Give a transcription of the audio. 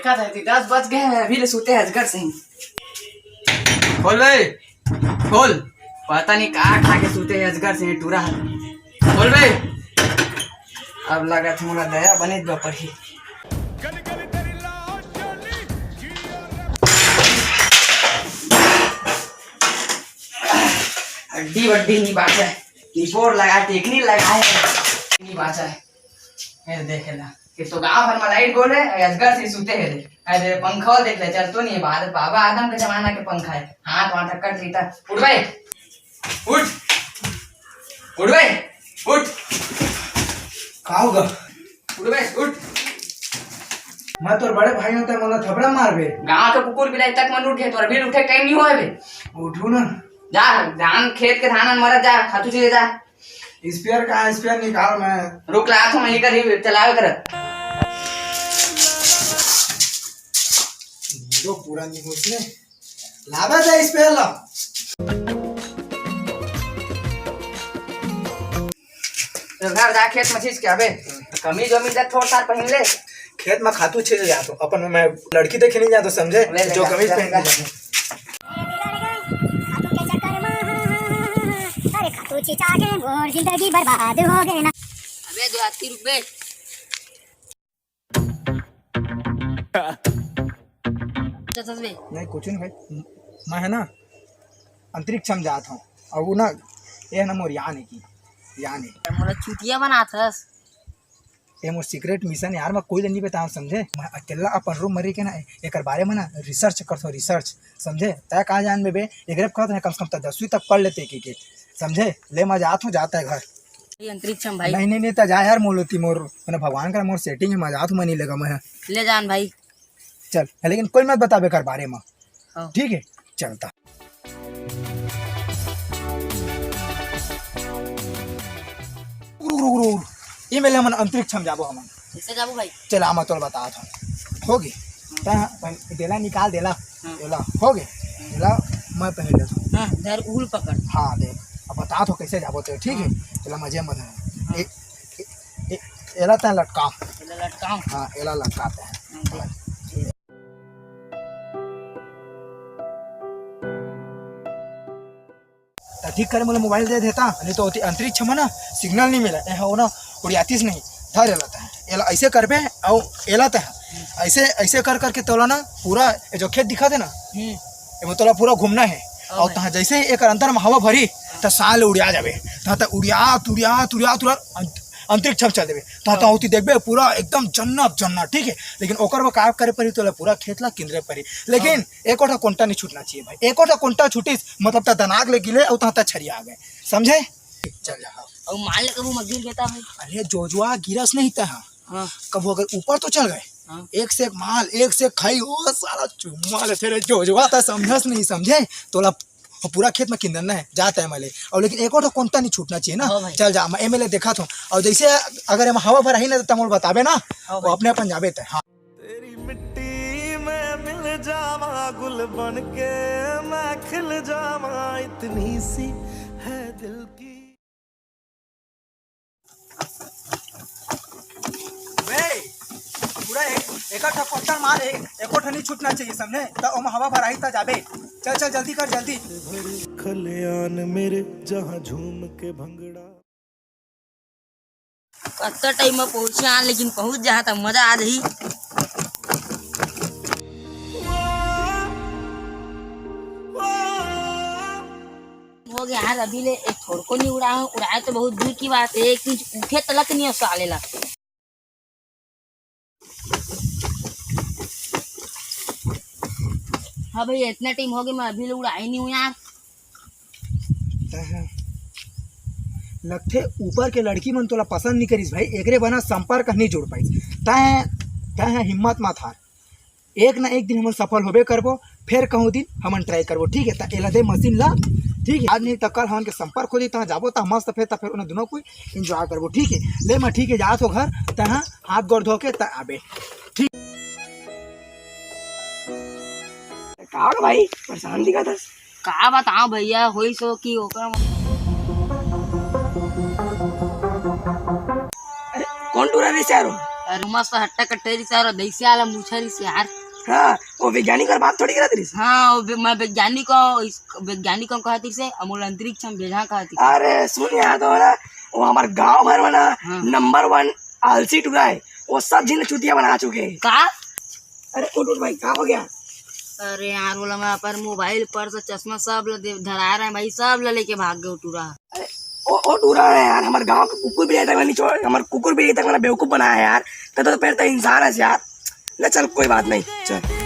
देखा था 10 बज गए हैं, अभी ले सोते हैं अजगर से ही। खोल भाई खोल, पता नहीं कहाँ खा के सोते हैं अजगर से टूरा है। खोल भाई, अब लगा था मोला दया बने पर ही। हड्डी वड्डी नहीं बाचा है, कीबोर्ड लगा टेक्निक लगाए नहीं बाचा है। देखे ला कि तो गाँव भर में लाइट गोल है, अजगर से सूते है। अरे पंखा देख ले, चल तो नहीं भारत बाबा आदम के जमाना के पंखा है, हाथ वहां तक कट लेता। उठ भाई उठ, उठ भाई उठ, का होगा? उठ भाई उठ। मैं तो बड़े भाई होता मला थपड़ा मार बे। गाँव के कुकुर बिलाई तक मन उठ गए, तो अभी उठे टाइम नहीं हुआ है बे। उठू ना, जा धान खेत के धान मरत जा, खातू चीज जा। स्पेयर का स्पेयर निकाल, मैं रुक ला तो मैं कर चलावे कर। तो पूरा नहीं घुसले लावा जा स्पेयर ला। तो घर जा खेत में चीज क्या बे, कमी जमीन जा थोड़ा सा पहन ले। खेत में खातू छे जातो अपन, मैं लड़की देखे नहीं जातो समझे, जो कमीज पहन के जातो। खातू चिचा के मोर जिंदगी बर्बाद हो गए ना। अबे 2 हाथी रुक बे। नहीं कुछ नहीं भाई, मैं है ना अंतरिक्ष में जाता हूँ और वो ना ये ना मोर यान है की यान है मोला चुतिया बनाथस। ये मोर सीक्रेट मिशन यार, मैं कोई नहीं बताऊँ समझे। मैं अकेला अपन रूम मरी के ना एक बारे में ना रिसर्च करता हूँ, रिसर्च समझे। तय कहाँ जान बे एक कहते हैं कम से कम 10वीं तक पढ़ लेते के समझे। ले मैं जाता हूँ, जाता है घर अंतरिक्ष में भाई। नहीं तो जा यार मोलती मोर मैंने भगवान का मोर सेटिंग है, मजा तो मैं नहीं लगा मैं ले जान भाई चल, लेकिन कोई मत बताबे कर बारे में, ठीक है चलता। ये मेले हम अंतरिक्ष में जाबो, हम कैसे जाबो भाई? चला मैं तो बता था होगी देला निकाल देला देला हो गए देला, मैं पहन लेता हां इधर उल पकड़। हाँ देख अब बता तो कैसे जाबो तो ठीक है। चला मजे मत है एला ता लटका लटकाऊं। हाँ एला लटकाते हैं। ठीक करे मुझे मोबाइल दे देता, नहीं तो अंतरिक्ष में ना सिग्नल नहीं मिला है वो ना उड़ियातीस नहीं धर एलाता है। एला ऐसे कर बे और एलाता है ऐसे ऐसे कर करके तोला ना पूरा जो खेत दिखा दे ना ये तोला पूरा घूमना है। और तहाँ जैसे एक अंदर में हवा भरी तो साल उड़िया जाबे, तहाँ उड़िया तुड़िया तुड़िया तुरा अंतरिक्ष में चल देवे तो होती देखबे पूरा एकदम जन्नत जन्नत, ठीक है। लेकिन ओकर वो काम करे पड़ी तो पूरा खेत ला किंद्रे पड़ी, लेकिन एकोटा कोंटा नहीं छूटना चाहिए भाई। एकोटा कोंटा छूटिस मतलब ता दनाग ले गिले और ता छरिया आ गए समझे। चल जा और मान कबू मजदूर देता भाई। अरे जोजुआ गिरस नहीं था कबू अगर ऊपर तो चल गए एक से एक माल एक से खाई वो सारा चुम्मा ले तेरे जोजुआ था समझस नहीं समझे। तोला पूरा खेत में किंदरना है जाता है मले, और लेकिन एक और कोंटा नहीं छूटना चाहिए ना। चल जा मैं एमएलए देखा था, और जैसे अगर हम हवा भर ही ना तमोल बताबे ना वो अपने अपन जाबे थे। हाँ तेरी मिट्टी में मिल जावा गुल बन के मैं खिल जावा, इतनी सी है दिल की। पूरा एक कोंटा मार एक नहीं छूटना चाहिए समझे, तो हम हवा भर ही था जाबे। चल चल जल्दी कर जल्दी। खलियान मेरे जहाँ झूम के भंगड़ा। कत्ता टाइम में पहुंचा लेकिन पहुंच जा तो मजा आ रही। हो गया यार, अभी ले एक छोड़ को नहीं उड़ाया तो बहुत दूर की बात है, एक इंच उठे तलक नहीं साले ला। हाँ भाई इतना टाइम हो गया मैं अभी लोग उड़ाई नहीं हूँ यार। लगते ऊपर के लड़की मन तोला पसंद नहीं करीस भाई, एकरे बना संपर्क नहीं जोड़ पाई। तय हिम्मत मत हार, एक ना एक दिन हम सफल होबे करबो, फिर कहूँ दिन हम ट्राई करबो, ठीक है। एला दे मशीन ला, ठीक है। आज नहीं तो कल हमन के संपर्क हो जाए जाबो तो मस्त फिर उन्हें दोनों कोई एंजॉय करबो, ठीक है। ले मैं ठीक है जा तो घर तहाँ हाथ गोड़ धो के त आबे, ठीक। का भाई परेशान दिखा था, का बताओ भैया होई सो की ओकरा। कौन टूरा रे चारो अरे मस्त हट्टा कट्टेरी से और दैसे आला मुछरी से यार। हाँ वो वैज्ञानिक और बात थोड़ी करा तेरी से। हाँ मैं वैज्ञानिक को कहती से अमूल अंतरिक्ष में भेजा कहती। अरे सुन यार तो ना वो हमारे गांव भर में ना हाँ। नंबर 1 आलसी टूरा है, वो सब जिन चुतिया बना चुके हैं। का? अरे उठ भाई क्या हो गया? अरे यार बोला मैं पर मोबाइल पर्स चश्मा सब धरा रहे हैं भाई, सब लेके भाग गए टूरा। अरे वो टूरा है यार, हमारे गांव का कुकुर भी तक नहीं छोड़, हमारे कुकुर भी तक मैंने बेवकूफ बनाया यार। तो फिर तो इंसान है यार। न चल कोई बात नहीं चल।